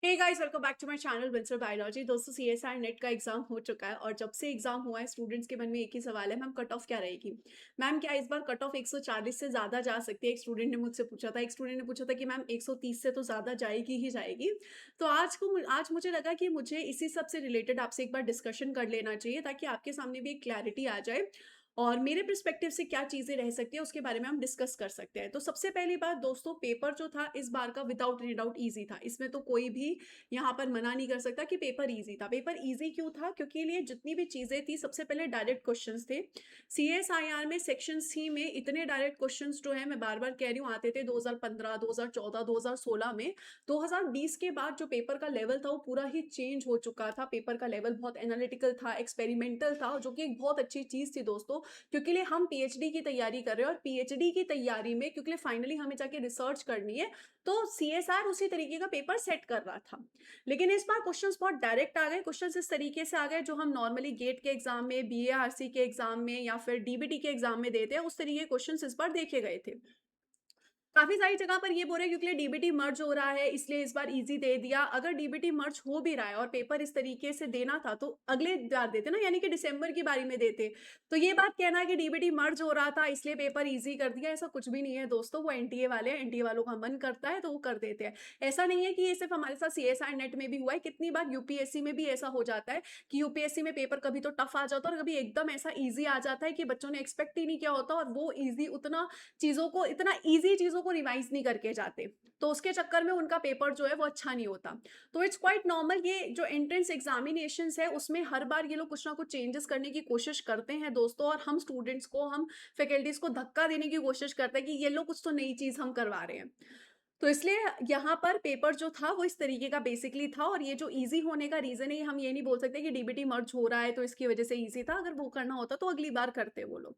Hey guys, welcome back to my channel Winsor biology. दोस्तों, CSI NET का exam हो चुका है और जब से एग्जाम हुआ है स्टूडेंट्स के मन में एक ही सवाल है, मैम कट ऑफ क्या रहेगी। मैम क्या इस बार कट ऑफ 140 से ज़्यादा जा सकती है। एक स्टूडेंट ने मुझसे पूछा था, एक स्टूडेंट ने पूछा था कि मैम 130 से तो ज़्यादा जाएगी ही जाएगी। तो आज मुझे लगा कि मुझे इसी सब से रिलेटेड आपसे एक बार डिस्कशन कर लेना चाहिए ताकि आपके सामने भी एक क्लैरिटी आ जाए और मेरे पर्सपेक्टिव से क्या चीज़ें रह सकती है उसके बारे में हम डिस्कस कर सकते हैं। तो सबसे पहली बात दोस्तों, पेपर जो था इस बार का विदाउट एनी डाउट ईजी था। इसमें तो कोई भी यहाँ पर मना नहीं कर सकता कि पेपर ईजी था। पेपर ईजी क्यों था? क्योंकि ये जितनी भी चीज़ें थी, सबसे पहले डायरेक्ट क्वेश्चंस थे। सीएसआईआर में सेक्शन सी में इतने डायरेक्ट क्वेश्चंस जो है, मैं बार-बार कह रही हूँ, आते थे 2015, 2014, 2016 में। 2020 के बाद जो पेपर का लेवल था वो पूरा ही चेंज हो चुका था। पेपर का लेवल बहुत एनालिटिकल था, एक्सपेरिमेंटल था, जो कि एक बहुत अच्छी चीज़ थी दोस्तों, क्योंकि लिए हम पीएचडी की तैयारी कर रहे हैं और पीएचडी की तैयारी में क्योंकि फाइनली हमें जाके रिसर्च करनी है, तो सीएसआर उसी तरीके का पेपर सेट कर रहा था। लेकिन इस बार क्वेश्चंस बहुत डायरेक्ट आ गए। क्वेश्चंस इस तरीके से आ गए जो हम नॉर्मली गेट के एग्जाम में, बीएआरसी के एग्जाम में या फिर डीबीटी के एग्जाम में देते हैं, उस तरीके के क्वेश्चंस इस बार देखे गए थे। काफ़ी सारी जगह पर ये बोल रहे हैं क्योंकि डीबीटी मर्ज हो रहा है इसलिए इस बार इजी दे दिया। अगर डीबीटी मर्ज हो भी रहा है और पेपर इस तरीके से देना था तो अगले बार देते ना, यानी कि दिसंबर की बारी में देते। तो ये बात कहना है कि डीबीटी मर्ज हो रहा था इसलिए पेपर इजी कर दिया, ऐसा कुछ भी नहीं है दोस्तों। वो एनटीए वाले हैं, एनटीए वालों का मन करता है तो वो कर देते हैं। ऐसा नहीं है कि ये सिर्फ हमारे साथ सीएसआई नेट में भी हुआ है, कितनी बार यूपीएससी में भी ऐसा हो जाता है कि यूपीएससी में पेपर कभी तो टफ आ जाता है और कभी एकदम ऐसा ईजी आ जाता है कि बच्चों ने एक्सपेक्ट ही नहीं किया होता और वो ईजी उतना चीज़ों को, इतना ईज़ी चीज़ों को रिवाइज़ नहीं करके जाते। तो उसके चक्कर में उनका पेपर जो है वो अच्छा नहीं होता। तो इट्स क्वाइट नॉर्मल, ये जो एंट्रेंस एग्ज़ामिनेशंस है उसमें हर बार ये लोग कुछ ना कुछ चेंजेस करने की कोशिश करते हैं दोस्तों, और हम स्टूडेंट्स को, हम फैकल्टीज़ को धक्का देने की कोशिश करते हैं कि ये लोग कुछ तो नई चीज़ हम करवा रहे हैं। तो इसलिए यहाँ पर पेपर जो था वो इस तरीके का बेसिकली था, और ये जो ईज़ी होने का रीज़न है, हम ये नहीं बोल सकते कि डीबीटी मर्ज हो रहा है तो इसकी वजह से ईज़ी था। अगर वो करना होता तो अगली बार करते वो लोग।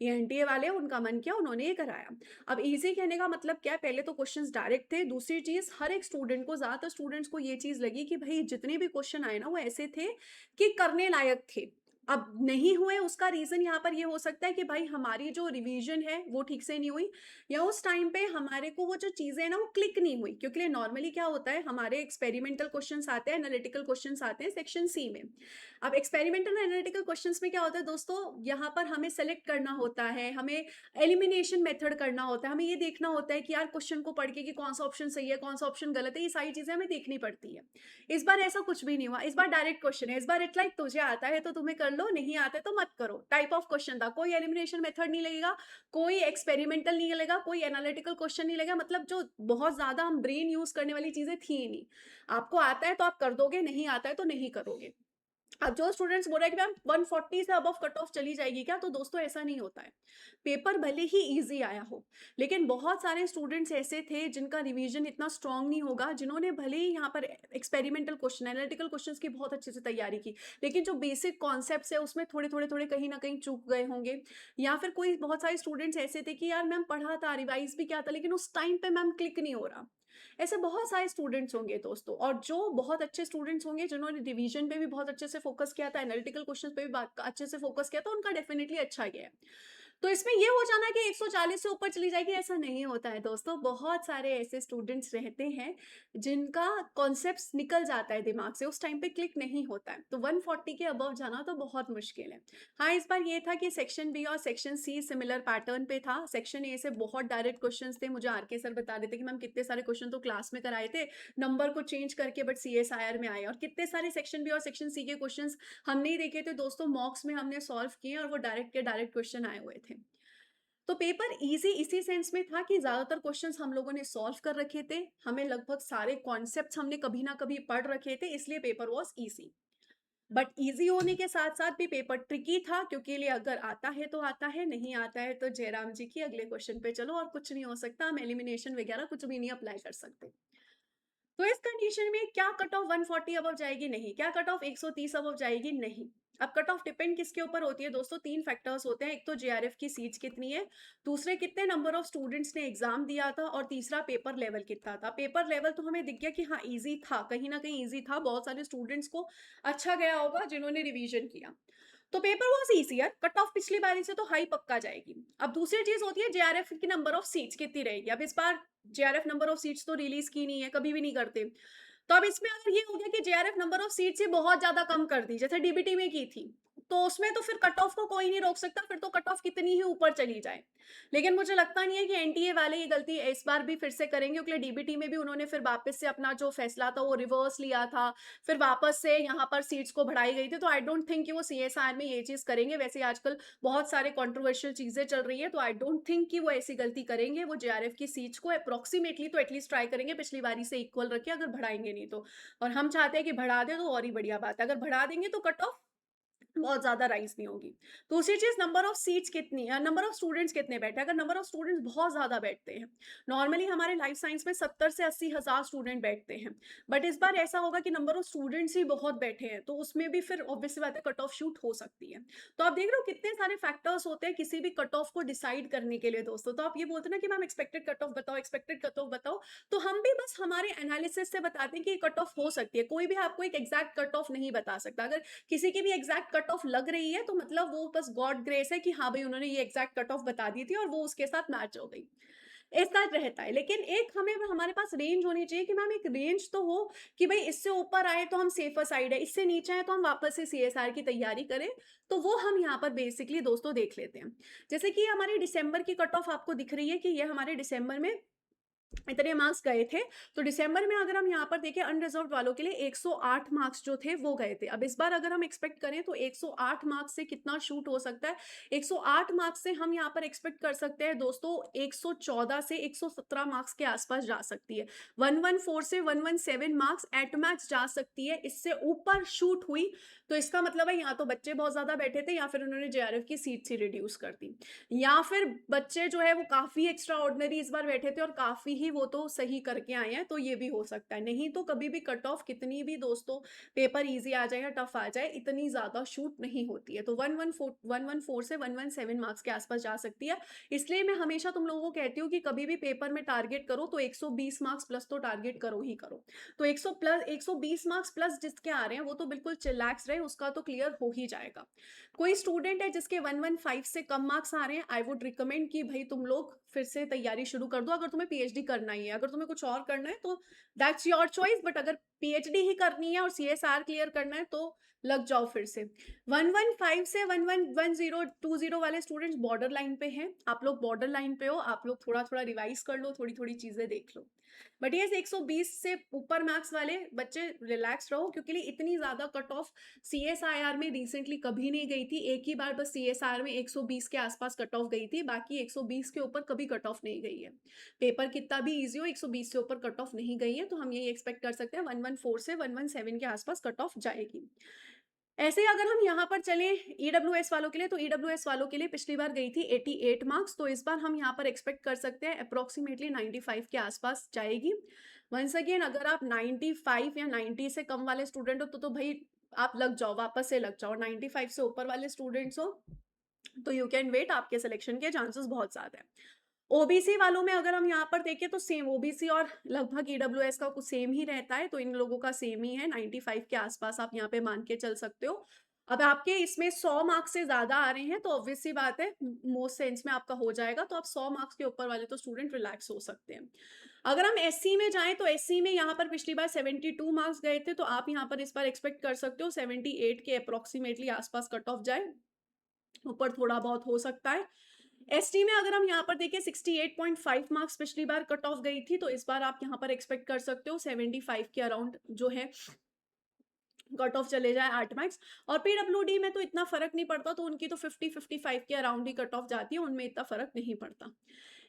ये एनटीए वाले, उनका मन किया, उन्होंने ये कराया। अब ईज़ी कहने का मतलब क्या है? पहले तो क्वेश्चंस डायरेक्ट थे। दूसरी चीज़, हर एक स्टूडेंट को, ज़्यादातर स्टूडेंट्स को ये चीज़ लगी कि भई जितने भी क्वेश्चन आए ना वो ऐसे थे कि करने लायक थे। अब नहीं हुए उसका रीज़न यहाँ पर ये हो सकता है कि भाई हमारी जो रिवीजन है वो ठीक से नहीं हुई, या उस टाइम पे हमारे को वो जो चीज़ें हैं ना वो क्लिक नहीं हुई। क्योंकि नॉर्मली क्या होता है, हमारे एक्सपेरिमेंटल क्वेश्चंस आते हैं, एनालिटिकल क्वेश्चंस आते हैं सेक्शन सी में। अब एक्सपेरिमेंटल एनालिटिकल क्वेश्चंस में क्या होता है दोस्तों, यहाँ पर हमें सेलेक्ट करना होता है, हमें एलिमिनेशन मेथड करना होता है, हमें ये देखना होता है कि यार क्वेश्चन को पढ़ के कि कौन सा ऑप्शन सही है, कौन सा ऑप्शन गलत है, ये सारी चीज़ें हमें देखनी पड़ती है। इस बार ऐसा कुछ भी नहीं हुआ। इस बार डायरेक्ट क्वेश्चन है। इस बार इट्स लाइक तुझे आता है तो तुम्हें कर लो, नहीं आता है तो मत करो टाइप ऑफ क्वेश्चन था। कोई एलिमिनेशन मेथड नहीं लगेगा, कोई एक्सपेरिमेंटल नहीं लगेगा, कोई एनालिटिकल क्वेश्चन नहीं लगेगा। मतलब जो बहुत ज़्यादा हम ब्रेन यूज़ करने वाली चीज़ें थी ही नहीं। आपको आता है तो आप कर दोगे, नहीं आता है तो नहीं करोगे। अब जो स्टूडेंट्स बोल रहे हैं कि मैम 140 से अबव कट ऑफ चली जाएगी क्या, तो दोस्तों ऐसा नहीं होता है। पेपर भले ही इजी आया हो, लेकिन बहुत सारे स्टूडेंट्स ऐसे थे जिनका रिवीजन इतना स्ट्रांग नहीं होगा, जिन्होंने भले ही यहाँ पर एक्सपेरिमेंटल क्वेश्चन, एनालिटिकल क्वेश्चंस की बहुत अच्छे से तैयारी की, लेकिन जो बेसिक कॉन्सेप्ट्स है उसमें थोड़े थोड़े थोड़े कहीं ना कहीं चूक गए होंगे। या फिर कोई, बहुत सारे स्टूडेंट्स ऐसे थे कि यार मैम पढ़ा था, रिवाइज भी किया था, लेकिन उस टाइम पे मैम क्लिक नहीं हो रहा। ऐसे बहुत सारे स्टूडेंट्स होंगे दोस्तों, और जो बहुत अच्छे स्टूडेंट्स होंगे जिन्होंने रिवीजन पे भी बहुत अच्छे से फोकस किया था, एनालिटिकल क्वेश्चंस पे भी अच्छे से फोकस किया था, उनका डेफिनेटली अच्छा गया है। तो इसमें ये हो जाना कि 140 से ऊपर चली जाएगी, ऐसा नहीं होता है दोस्तों। बहुत सारे ऐसे स्टूडेंट्स रहते हैं जिनका कॉन्सेप्ट्स निकल जाता है दिमाग से, उस टाइम पे क्लिक नहीं होता है, तो 140 के अबव जाना तो बहुत मुश्किल है। हाँ, इस बार ये था कि सेक्शन बी और सेक्शन सी सिमिलर पैटर्न पे था। सेक्शन ए से बहुत डायरेक्ट क्वेश्चंस थे। मुझे आरके सर बता रहे थे कि मैम कितने सारे क्वेश्चन तो क्लास में कराए थे, नंबर को चेंज करके, बट सीएसआईआर में आए, और कितने सारे सेक्शन बी और सेक्शन सी के क्वेश्चंस हमने ही देखे थे दोस्तों, मॉक्स में हमने सॉल्व किए और वो डायरेक्ट के डायरेक्ट क्वेश्चन आए हुए थे। तो पेपर इजी इसी सेंस में था कि ज्यादातर क्वेश्चंस हम लोगों ने सॉल्व कर रखे थे, हमें लगभग सारे कॉन्सेप्ट्स हमने कभी ना कभी पढ़ रखे थे, इसलिए paper was easy. But easy होने के साथ साथ भी पेपर ट्रिकी था, क्योंकि लिए अगर आता है तो आता है, नहीं आता है तो जयराम जी की, अगले क्वेश्चन पे चलो, और कुछ नहीं हो सकता। हम एलिमिनेशन वगैरह कुछ भी नहीं अप्लाई कर सकते। तो इस कंडीशन में क्या कट ऑफ 140 अबव जाएगी? नहीं। क्या कट ऑफ 130 अबव जाएगी? नहीं। अब कट ऑफ डिपेंड किसके ऊपर होती है दोस्तों? तीन फैक्टर्स होते हैं। एक तो जेआरएफ की सीट्स कितनी है, दूसरे कितने नंबर ऑफ स्टूडेंट्स ने एग्जाम दिया था, और तीसरा पेपर लेवल कितना था। पेपर लेवल तो हमें दिख गया कि हाँ ईजी था, कहीं ना कहीं ईजी था, बहुत सारे स्टूडेंट्स को अच्छा गया होगा जिन्होंने रिवीजन किया। तो paper was easier, cut off पिछली बारी से तो हाई पक्का जाएगी। अब दूसरी चीज होती है जेआरएफ की नंबर ऑफ सीट्स कितनी रहेगी। अब इस बार जेआरएफ नंबर ऑफ सीट्स तो रिलीज की नहीं है, कभी भी नहीं करते। तो अब इसमें अगर ये हो गया कि जेआरएफ नंबर ऑफ सीट्स ही बहुत ज़्यादा कम कर दी, जैसे डीबीटी में की थी, तो उसमें तो फिर कट ऑफ को कोई नहीं रोक सकता, फिर तो कट ऑफ कितनी ही ऊपर चली जाए। लेकिन मुझे लगता नहीं है कि एनटीए वाले ये गलती इस बार भी फिर से करेंगे, क्योंकि डीबीटी में भी उन्होंने फिर वापस से अपना जो फैसला था वो रिवर्स लिया था, फिर वापस से यहाँ पर सीट्स को बढ़ाई गई थी, तो आई डोंट थिंक कि वो सीएसआर में ये चीज़ करेंगे। वैसे आजकल बहुत सारे कंट्रोवर्शियल चीज़ें चल रही है, तो आई डोंट थिंक कि वो ऐसी गलती करेंगे। वो जेआरएफ की सीट्स को अप्रॉक्सीमेटली तो एटलीस्ट ट्राई करेंगे पिछली बारी से इक्वल रखें, अगर बढ़ाएंगे नहीं तो। और हम चाहते हैं कि बढ़ा दें तो और ही बढ़िया बात है। अगर बढ़ा देंगे तो कट ऑफ बहुत ज़्यादा राइज़ नहीं होगी। दूसरी चीज़, नंबर ऑफ सीट्स कितनी है, नंबर ऑफ स्टूडेंट्स कितने बैठे हैं। अगर नंबर ऑफ स्टूडेंट्स बहुत ज़्यादा बैठते हैं, नॉर्मली हमारे लाइफ साइंस में 70 से 80 हज़ार स्टूडेंट बैठते हैं। बट इस बार ऐसा होगा कि नंबर ऑफ स्टूडेंट्स ही बहुत बैठे हैं, तो उसमें भी फिर ऑब्वियस सी बात है कट ऑफ शूट हो सकती है। तो आप देख रहे हो कितने सारे फैक्टर्स होते हैं किसी भी कट ऑफ को डिसाइड करने के लिए दोस्तों। तो आप ये बोलते हैं ना कि मैम एक्सपेक्टेड कट ऑफ बताओ, एक्सपेक्टेड कट ऑफ बताओ, तो हम भी बस हमारे एनालिसिस से बताते हैं कि कट ऑफ हो सकती है। कोई भी आपको एक एग्जैक्ट कट ऑफ नहीं बता सकता। अगर किसी की भी एग्जैक्ट कट ऑफ लग रही है तो मतलब वो बस गॉड ग्रेस है कि हाँ भाई उन्होंने ये एग्जैक्ट कट ऑफ बता दी थी और वो उसके साथ मैच हो गई। ऐसा रहता है, लेकिन एक हमें हमारे पास रेंज होनी चाहिए कि मैम एक रेंज तो हो कि भाई इससे ऊपर आए तो हम सेफर साइड है, इससे नीचे आए तो हम वापस से सीएसआर की तैयारी करें। तो वो हम यहाँ पर बेसिकली दोस्तों देख लेते हैं। जैसे कि हमारी दिसंबर की कट ऑफ आपको दिख रही है कि ये हमारे दिसंबर में इतने मार्क्स गए थे। तो दिसंबर में अगर हम यहाँ पर देखें अनरिजर्व्ड वालों के लिए 108 मार्क्स जो थे वो गए थे। अब इस बार अगर हम एक्सपेक्ट करें तो 108 मार्क्स से कितना शूट हो सकता है? 108 मार्क्स से हम यहाँ पर एक्सपेक्ट कर सकते हैं दोस्तों 114 से 117 मार्क्स के आसपास जा सकती है। 114 से 117 मार्क्स एट मैक्स जा सकती है। इससे ऊपर शूट हुई तो इसका मतलब है या तो बच्चे बहुत ज़्यादा बैठे थे या फिर उन्होंने जेआरएफ की सीट्स ही रिड्यूस कर दी। या फिर बच्चे जो है वो काफ़ी एक्स्ट्रा ऑर्डिनरी इस बार बैठे थे और काफ़ी ही वो तो सही करके आए हैं, तो ये भी हो सकता है। नहीं तो कभी भी कट ऑफ कितनी भी दोस्तों पेपर ईज़ी आ जाए या टफ आ जाए, इतनी ज़्यादा शूट नहीं होती है। तो 114 से 117 मार्क्स के आसपास जा सकती है। इसलिए मैं हमेशा तुम लोगों को कहती हूँ कि कभी भी पेपर में टारगेट करो तो 120 मार्क्स प्लस तो टारगेट करो ही करो। तो 120 मार्क्स प्लस जिसके आ रहे हैं वो तो बिल्कुल चिल्लैक्स रहे, उसका तो क्लियर हो ही जाएगा। कोई स्टूडेंट है जिसके 115 से कम मार्क्स आ रहे हैं, आई वुड रिकमेंड कि भाई तुम लोग फिर से तैयारी शुरू कर दो। अगर तुम्हें पीएचडी करना ही है, अगर तुम्हें कुछ और करना है तो दैट्स योर चॉइस, बट अगर पीएचडी ही करनी है और सीएसआर क्लियर करना है तो लग जाओ फिर से। 115 से 110 वाले स्टूडेंट्स बॉर्डर लाइन पे हैं। आप लोग बॉर्डर लाइन पे हो, आप लोग थोड़ा थोड़ा रिवाइज कर लो, थोड़ी थोड़ी चीजें देख लो। बट ये 120 से ऊपर मार्क्स वाले बच्चे रिलैक्स रहो, क्योंकि इतनी ज्यादा कट ऑफ सीएसआईआर में रिसेंटली कभी नहीं गई थी। एक ही बार बस सीएसआर में 120 के आसपास कट ऑफ गई थी, बाकी 120 के ऊपर कभी कट ऑफ नहीं गई है। पेपर कितना भी इजी हो 120 से ऊपर कट ऑफ नहीं गई है, तो हम यही एक्सपेक्ट कर सकते हैं 114 से 117 के आसपास कट ऑफ जाएगी। ऐसे ही अगर हम यहाँ पर चलें ईडब्ल्यूएस वालों के लिए, तो ईडब्ल्यूएस वालों के लिए पिछली बार गई थी 88 मार्क्स, तो इस बार हम यहाँ पर एक्सपेक्ट कर सकते हैं अप्रोक्सीमेटली 95 के आसपास जाएगी। वंस अगेन अगर आप 95 या 90 से कम वाले स्टूडेंट हो तो भाई आप लग जाओ, वापस से लग जाओ। 95 से ऊपर वाले स्टूडेंट्स हो तो यू कैन वेट, आपके सिलेक्शन के चांसेस बहुत ज़्यादा है। ओबीसी वालों में अगर हम यहाँ पर देखें तो सेम ओबीसी और लगभग ईडब्ल्यूएस का कुछ सेम ही रहता है, तो इन लोगों का सेम ही है। 95 के आसपास आप यहाँ पे मान के चल सकते हो। अब आपके इसमें 100 मार्क्स से ज्यादा आ रहे हैं तो ऑब्वियस सी बात है मोस्ट सेंस में आपका हो जाएगा, तो आप 100 मार्क्स के ऊपर वाले तो स्टूडेंट रिलैक्स हो सकते हैं। अगर हम एससी में जाएं तो एससी में यहाँ पर पिछली बार 72 मार्क्स गए थे, तो आप यहाँ पर इस बार एक्सपेक्ट कर सकते हो 78 के अप्रोक्सीमेटली आसपास कट ऑफ जाए, ऊपर थोड़ा बहुत हो सकता है। एसटी में अगर हम यहाँ पर देखें 68.5 मार्क्स पिछली बार कट ऑफ गई थी, तो इस बार आप यहाँ पर एक्सपेक्ट कर सकते हो 75 के अराउंड जो है कट ऑफ चले जाए 8 मार्क्स। और पीडब्ल्यूडी में तो इतना फर्क नहीं पड़ता, तो उनकी तो 50-55 के अराउंड ही कट ऑफ जाती है, उनमें इतना फर्क नहीं पड़ता।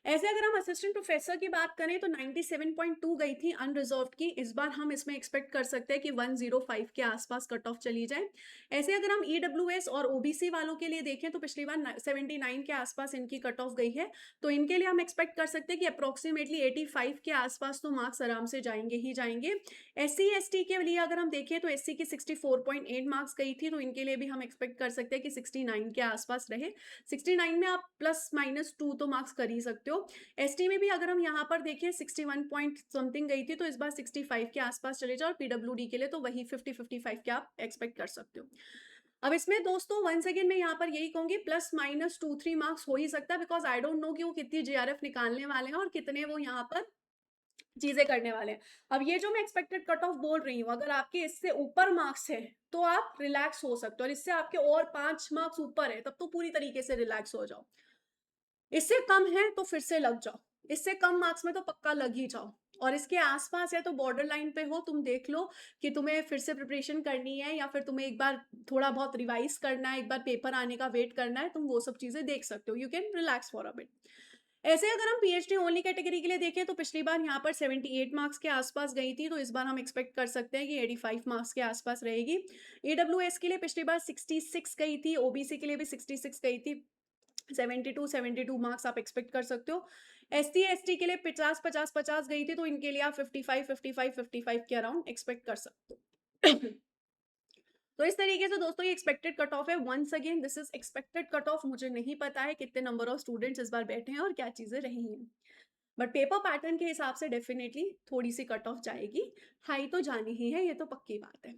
ऐसे अगर हम असिस्टेंट प्रोफेसर की बात करें तो 97.2 गई थी अनरिजर्व्ड की, इस बार हम इसमें एक्सपेक्ट कर सकते हैं कि 105 के आसपास कट ऑफ चली जाए। ऐसे अगर हम ईडब्ल्यूएस और ओबीसी वालों के लिए देखें तो पिछली बार 79 के आसपास इनकी कट ऑफ गई है, तो इनके लिए हम एक्सपेक्ट कर सकते हैं कि अप्रोक्सीमेटली 85 के आसपास तो मार्क्स आराम से जाएंगे ही जाएंगे। एससी एसटी के लिए अगर हम देखें तो एससी की 64.8 मार्क्स गई थी, तो इनके लिए भी हम एक्सपेक्ट कर सकते हैं कि 69 के आसपास रहे। 69 में आप प्लस माइनस 2 तो मार्क्स कर ही सकते हो। एसटी में भी अगर हम यहाँ पर देखें 61 पॉइंट समथिंग गई थी, तो इस बार 65 के आसपास चले जाओ। और पीडब्ल्यूडी के लिए तो वही 50-55 के आप एक्सपेक्ट कर सकते हो। अब इसमें दोस्तों वंस अगेन मैं यहाँ पर यही कहूंगी प्लस माइनस 2-3 मार्क्स हो ही सकता है, बिकॉज आई डोंट नो कि वो कितनी जीआरएफ निकालने वाले हैं और कितने वो यहाँ पर चीज़ें करने वाले हैं। अब ये जो मैं एक्सपेक्टेड कट ऑफ बोल रही हूँ, अगर आपके इससे ऊपर मार्क्स हैं, तो आप रिलैक्स हो सकते हो और इससे आपके और 5 मार्क्स ऊपर है, तब तो पूरी तरीके से रिलैक्स हो जाओ। इससे कम है तो फिर से लग जाओ, इससे कम मार्क्स में तो पक्का लग ही जाओ और इसके आस-पास है तो बॉर्डर लाइन पे हो, तुम देख लो कि तुम्हें फिर से प्रिपरेशन करनी है या फिर तुम्हें एक बार थोड़ा बहुत रिवाइज़ करना है, एक बार पेपर आने का वेट करना है, तुम वो सब चीज़ें देख सकते हो। You can relax for a bit. ऐसे अगर हम पीएचडी ओनली कैटेगरी के लिए देखें तो पिछली बार यहाँ पर 78 मार्क्स के आसपास गई थी, तो इस बार हम एक्सपेक्ट कर सकते हैं कि 85 मार्क्स के आसपास रहेगी। ईडब्ल्यूएस के लिए पिछली बार 66 गई थी, ओबीसी के लिए भी 66 गई थी। 72 मार्क्स आप एक्सपेक्ट कर सकते हो। एससी एसटी के लिए 50 गई थी, तो इनके लिए आप 55 के अराउंड एक्सपेक्ट कर सकते हो। तो इस तरीके से दोस्तों ये एक्सपेक्टेड कट ऑफ है। Once again this is expected cut off, मुझे नहीं पता है कितने नंबर ऑफ स्टूडेंट्स इस बार बैठे हैं और क्या चीजें रही हैं, बट पेपर पैटर्न के हिसाब से डेफिनेटली थोड़ी सी कट ऑफ जाएगी। हाई तो जानी ही है, ये तो पक्की बात है।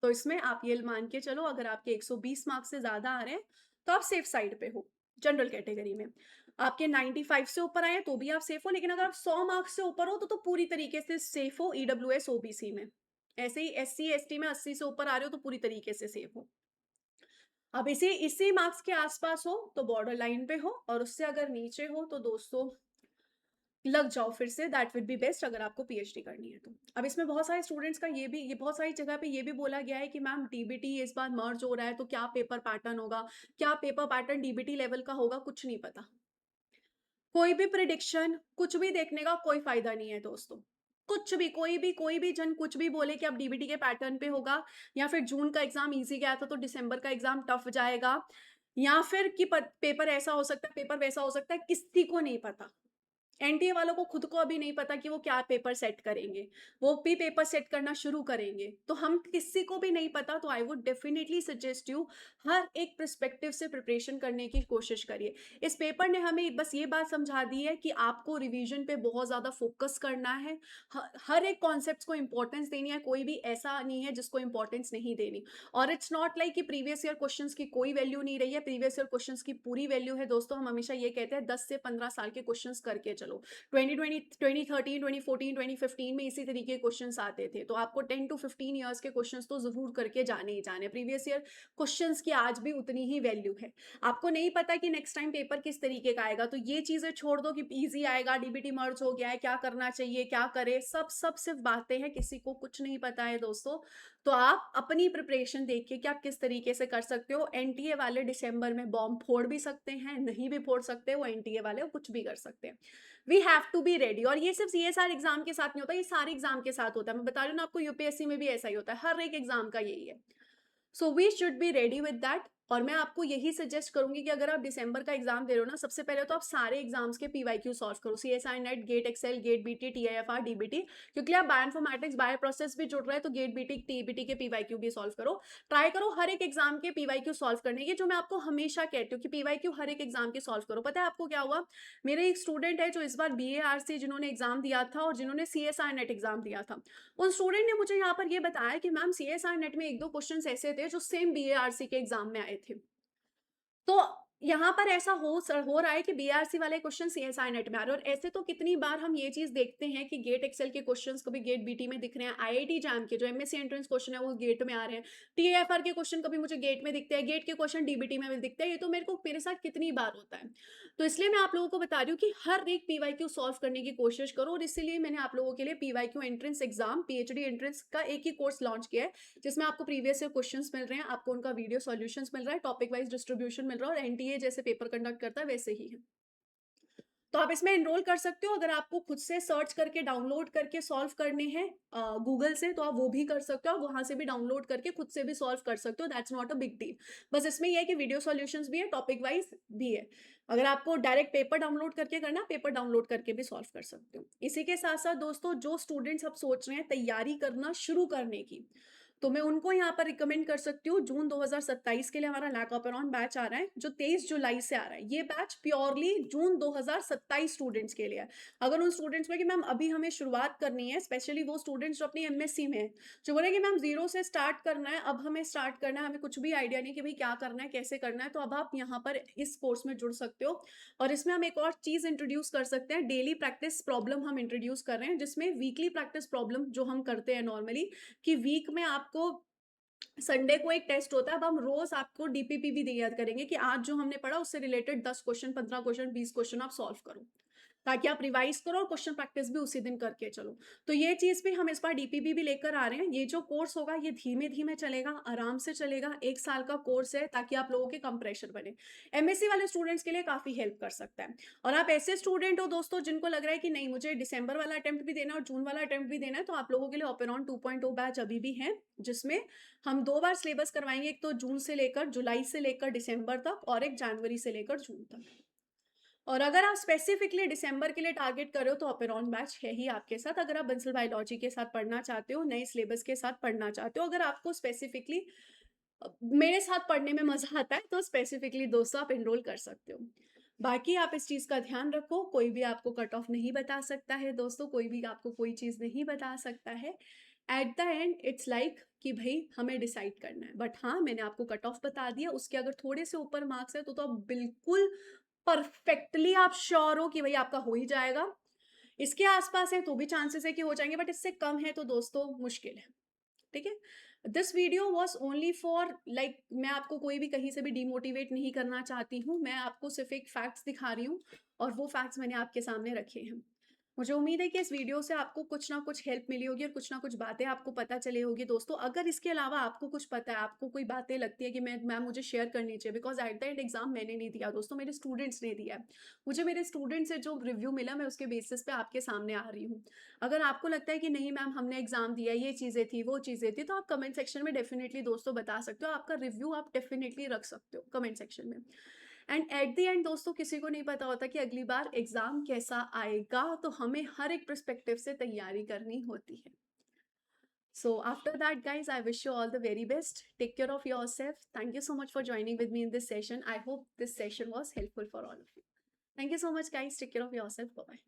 तो इसमें आप ये मान के चलो, अगर आपके 120 मार्क्स से ज्यादा आ रहे हैं तो आप सेफ साइड पे हो जनरल कैटेगरी में। आपके 95 से ऊपर आए तो भी आप सेफ हो, लेकिन अगर आप 100 मार्क्स से ऊपर हो तो पूरी तरीके से सेफ हो ईडब्ल्यूएस ओबीसी में। ऐसे ही एससी एसटी में 80 से ऊपर आ रहे हो तो पूरी तरीके से सेफ हो। अब इसी इसी मार्क्स के आसपास हो तो बॉर्डर लाइन पे हो, और उससे अगर नीचे हो तो दोस्तों लग जाओ फिर से, दैट विल बी बेस्ट अगर आपको पीएचडी करनी है तो। अब इसमें बहुत सारे स्टूडेंट्स का ये बहुत सारी जगह पे ये भी बोला गया है कि मैम डीबीटी इस बार मर्ज हो रहा है तो क्या पेपर पैटर्न होगा, क्या पेपर पैटर्न डीबीटी लेवल का होगा, कुछ नहीं पता। कोई भी प्रिडिक्शन, कुछ भी देखने का कोई फायदा नहीं है दोस्तों। कुछ भी, कोई भी जन कुछ भी बोले कि अब डीबीटी के पैटर्न पे होगा, या फिर जून का एग्जाम इजी गया था तो दिसंबर का एग्जाम टफ जाएगा, या फिर कि पेपर ऐसा हो सकता है, पेपर वैसा हो सकता है, किसी को नहीं पता। एनटीए वालों को खुद को अभी नहीं पता कि वो क्या पेपर सेट करेंगे, वो भी पेपर सेट करना शुरू करेंगे, तो हम किसी को भी नहीं पता। तो I would definitely suggest you, हर एक पर्सपेक्टिव से प्रिपरेशन करने की कोशिश करिए। इस पेपर ने हमें बस ये बात समझा दी है कि आपको रिवीजन पे बहुत ज़्यादा फोकस करना है, हर एक कॉन्सेप्ट को इंपॉर्टेंस देनी है, कोई भी ऐसा नहीं है जिसको इंपॉर्टेंस नहीं देनी। और इट्स नॉट लाइक कि प्रीवियस ईयर क्वेश्चंस की कोई वैल्यू नहीं रही है, प्रीवियस ईयर क्वेश्चंस की पूरी वैल्यू है दोस्तों। हम हमेशा ये कहते हैं 10 से 15 साल के क्वेश्चंस करके चलो। 2020 2013 2014 2015 में इसी तरीके के क्वेश्चंस आते थे, तो आपको 10 टू 15 ईयर्स के क्वेश्चंस तो जरूर करके जाने ही जाने। प्रीवियस ईयर क्वेश्चंस की आज भी उतनी ही वैल्यू है। आपको नहीं पता कि नेक्स्ट टाइम पेपर किस तरीके का आएगा, तो ये चीजें छोड़ दो कि इजी आएगा, डीबीटी मर्ज हो गया है, क्या करना चाहिए, क्या करे, सब सब सिर्फ बातें हैं, किसी को कुछ नहीं पता है दोस्तों। तो आप अपनी प्रिपरेशन देखिए कि आप किस तरीके से कर सकते हो। एनटीए वाले दिसंबर में बॉम्ब फोड़ भी सकते हैं, नहीं भी फोड़ सकते, वो एनटीए वाले कुछ भी कर सकते हैं। We have to be ready. और ये सिर्फ सीएसआर एग्जाम के साथ नहीं होता, ये सारे एग्जाम के साथ होता है। मैं बता रही हूँ ना आपको, यूपीएससी में भी ऐसा ही होता है, हर एक एग्जाम का यही है। So we should be ready with that. और मैं आपको यही सजेस्ट करूंगी कि अगर आप दिसंबर का एग्जाम दे रहे हो ना, सबसे पहले तो आप सारे एग्जाम्स के पीवाईक्यू सॉल्व करो, CSI NET, GATE XL, GATE BT, TIFR, DBT. क्योंकि आप बायोइन्फॉर्मेटिक्स, बायो प्रोसेस भी जुड़ रहा है, तो गेट बीटी टीबीटी के पीवाईक्यू भी सॉल्व करो। ट्राई करो हर एक एग्जाम के पीवाईक्यू सॉल्व करने की, जो मैं आपको हमेशा कहती हूँ कि पीवाईक्यू हर एक एग्जाम के सॉल्व करो। पता है आपको क्या हुआ, मेरे एक स्टूडेंट है जो इस बार बीएआरसी जिन्होंने एग्जाम दिया था और जिन्होंने सीएसआई नेट एग्जाम दिया था, उन स्टूडेंट ने मुझे यहाँ पर ये बताया कि मैम सीएसआर नेट में एक दो क्वेश्चंस ऐसे थे जो सेम बीएआरसी के एग्जाम में आए थे। तो यहाँ पर ऐसा हो रहा है कि बीआरसी वाले क्वेश्चन सीएसआई नेट में आ रहे हैं, और ऐसे तो कितनी बार हम ये चीज देखते हैं कि गेट एक्सेल के क्वेश्चंस कभी गेट बीटी में दिख रहे हैं, आईआईटी जैम के जो एमएससी एंट्रेंस क्वेश्चन है वो गेट में आ रहे हैं, टीएफआर के क्वेश्चन कभी मुझे गेट में दिखते हैं, गेट के क्वेश्चन डीबीटी में भी दिखते हैं। ये तो मेरे साथ कितनी बार होता है। तो इसलिए मैं आप लोगों को बता रही हूँ कि हर एक पीवाईक्यू सॉल्व करने की कोशिश करो, और इसीलिए मैंने आप लोगों के लिए PYQ entrance exam, PhD entrance का एक ही कोर्स लॉन्च किया है, जिसमें आपको प्रीवियस ईयर क्वेश्चंस मिल रहे हैं, आपको उनका वीडियो सॉल्यूशंस मिल रहा है, टॉपिक वाइज डिस्ट्रीब्यूशन मिल रहा है, और एनटीए जैसे पेपर कंडक्ट करता है वैसे ही है। तो आप इसमें एनरोल कर सकते हो। अगर आपको खुद से सर्च करके डाउनलोड करके सॉल्व करने हैं गूगल से, तो आप वो भी कर सकते हो, आप वहां से भी डाउनलोड करके खुद से भी सॉल्व कर सकते हो, that's not a big deal. बस इसमें यह है कि वीडियो सॉल्यूशंस भी है, टॉपिक वाइज भी है। अगर आपको डायरेक्ट पेपर डाउनलोड करके करना, पेपर डाउनलोड करके भी सॉल्व कर सकते हो। इसी के साथ साथ दोस्तों, जो स्टूडेंट्स अब सोच रहे हैं तैयारी करना शुरू करने की, तो मैं उनको यहाँ पर रिकमेंड कर सकती हूँ। जून 2027 के लिए हमारा लैक ऑपेरॉन बैच आ रहा है, जो 23 जुलाई से आ रहा है। ये बैच प्योरली जून 2027 स्टूडेंट्स के लिए है। अगर उन स्टूडेंट्स में कि मैम अभी हमें शुरुआत करनी है, स्पेशली वो स्टूडेंट्स जो अपनी एमएससी में हैं, जो बोले कि मैम ज़ीरो से स्टार्ट करना है, अब हमें स्टार्ट करना है, हमें कुछ भी आइडिया नहीं कि भई क्या करना है, कैसे करना है, तो अब आप यहाँ पर इस कोर्स में जुड़ सकते हो। और इसमें हम एक और चीज़ इंट्रोड्यूस कर सकते हैं, डेली प्रैक्टिस प्रॉब्लम हम इंट्रोड्यूस कर रहे हैं, जिसमें वीकली प्रैक्टिस प्रॉब्लम जो हम करते हैं नॉर्मली, कि वीक में आपको संडे को एक टेस्ट होता है। अब हम रोज आपको डीपीपी भी याद करेंगे कि आज जो हमने पढ़ा उससे रिलेटेड 10 क्वेश्चन, 15 क्वेश्चन, 20 क्वेश्चन आप सॉल्व करो, ताकि आप रिवाइज करो और क्वेश्चन प्रैक्टिस भी उसी दिन करके चलो। तो ये चीज भी हम इस बार डीपीपी भी लेकर आ रहे हैं। ये जो कोर्स होगा ये धीमे धीमे चलेगा, आराम से चलेगा, 1 साल का कोर्स है, ताकि आप लोगों के कम प्रेशर बने। एमएससी वाले स्टूडेंट्स के लिए काफी हेल्प कर सकता है। और आप ऐसे स्टूडेंट हो दोस्तों जिनको लग रहा है कि नहीं मुझे दिसंबर वाला अटेम्प्ट भी देना है और जून वाला अटेम्प्ट भी देना है, तो आप लोगों के लिए ओपेरॉन 2.0 बैच अभी भी है, जिसमें हम 2 बार सिलेबस करवाएंगे। एक तो जून से लेकर जुलाई से लेकर दिसंबर तक, और एक जनवरी से लेकर जून तक। और अगर आप स्पेसिफिकली दिसंबर के लिए टारगेट कर रहे हो तो ओपेरॉन बैच है ही आपके साथ। अगर आप बंसल बायोलॉजी के साथ पढ़ना चाहते हो, नए सिलेबस के साथ पढ़ना चाहते हो, अगर आपको स्पेसिफिकली मेरे साथ पढ़ने में मजा आता है, तो स्पेसिफिकली दोस्तों आप एनरोल कर सकते हो। बाकी आप इस चीज़ का ध्यान रखो, कोई भी आपको कट ऑफ नहीं बता सकता है दोस्तों, कोई भी आपको कोई चीज़ नहीं बता सकता है। At the end it's like कि भाई हमें डिसाइड करना है। बट हाँ, मैंने आपको कट ऑफ बता दिया, उसके अगर थोड़े से ऊपर मार्क्स है तो आप बिल्कुल परफेक्टली आप श्योर हो कि भाई आपका हो ही जाएगा। इसके आसपास है तो भी चांसेस है कि हो जाएंगे, बट इससे कम है तो दोस्तों मुश्किल है। ठीक है। This video was only for like, मैं आपको कोई भी कहीं से भी डिमोटिवेट नहीं करना चाहती हूँ। मैं आपको सिर्फ एक फैक्ट्स दिखा रही हूँ, और वो फैक्ट्स मैंने आपके सामने रखे हैं। मुझे उम्मीद है कि इस वीडियो से आपको कुछ ना कुछ हेल्प मिली होगी और कुछ ना कुछ बातें आपको पता चली होगी दोस्तों। अगर इसके अलावा आपको कुछ पता है, आपको कोई बातें लगती है कि मैम मुझे शेयर करनी चाहिए, because at the end exam मैंने नहीं दिया दोस्तों, मेरे स्टूडेंट्स ने दिया है। मुझे मेरे स्टूडेंट से जो रिव्यू मिला, मैं उसके बेसिस पे आपके सामने आ रही हूँ। अगर आपको लगता है कि नहीं मैम हमने एग्जाम दिया, ये चीज़ें थी, वो चीज़ें थी, तो आप कमेंट सेक्शन में डेफिनेटली दोस्तों बता सकते हो। आपका रिव्यू आप डेफिनेटली रख सकते हो कमेंट सेक्शन में। एंड एट द एंड दोस्तों, किसी को नहीं पता होता कि अगली बार एग्जाम कैसा आएगा, तो हमें हर एक पर्सपेक्टिव से तैयारी करनी होती है। So after that guys, I wish you all the very best. Take care of yourself. Thank you so much for joining with me in this session. I hope this session was helpful for all of you. Thank you so much guys. Take care of yourself. Bye bye.